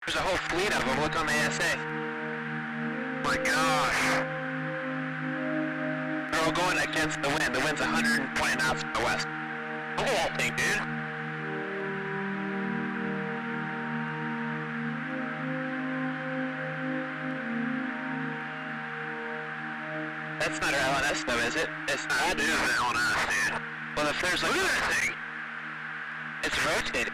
There's a whole fleet of them. Look on the ASA. My gosh. They're all going against the wind. The wind's 120 knots from the west. Look at that thing, dude. That's not our LNS though, is it? It's not. That is an LNS, dude. Well, if there's like... Look at that thing. It's rotating.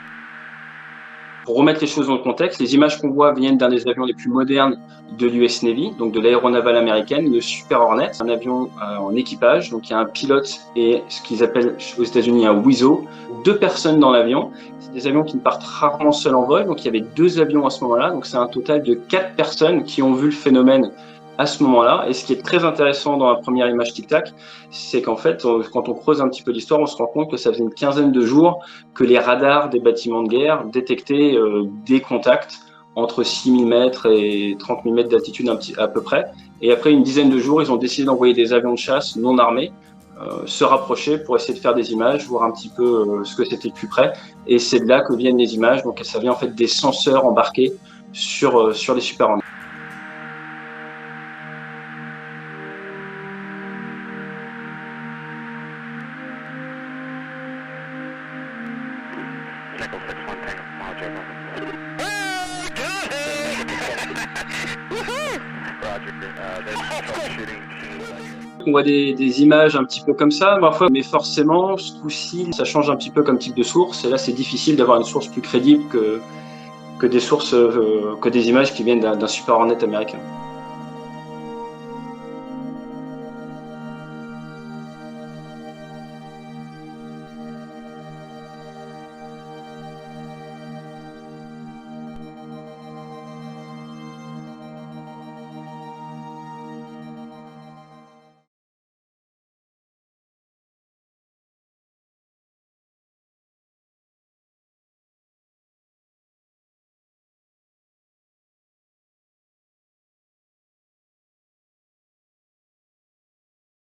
Pour remettre les choses dans le contexte, les images qu'on voit viennent d'un des avions les plus modernes de l'US Navy, donc de l'aéronavale américaine, le Super Hornet, un avion en équipage, donc il y a un pilote et ce qu'ils appellent aux États-Unis un WISO, 2 personnes dans l'avion. C'est des avions qui ne partent rarement seuls en vol, donc il y avait 2 avions à ce moment-là, donc c'est un total de 4 personnes qui ont vu le phénomène à ce moment-là. Et ce qui est très intéressant dans la première image Tic Tac, c'est qu'en fait, quand on creuse un petit peu l'histoire, on se rend compte que ça faisait une quinzaine de jours que les radars des bâtiments de guerre détectaient des contacts entre 6000 mètres et 30 000 mètres d'altitude à peu près. Et après une dizaine de jours, ils ont décidé d'envoyer des avions de chasse non armés se rapprocher pour essayer de faire des images, voir un petit peu ce que c'était de plus près. Et c'est de là que viennent les images. Donc ça vient en fait des senseurs embarqués sur les Super Hornets. On voit des images un petit peu comme ça, parfois, mais forcément, ce coup-ci, ça change un petit peu comme type de source. Et là, c'est difficile d'avoir une source plus crédible que des sources, que des images qui viennent d'un Super Hornet américain.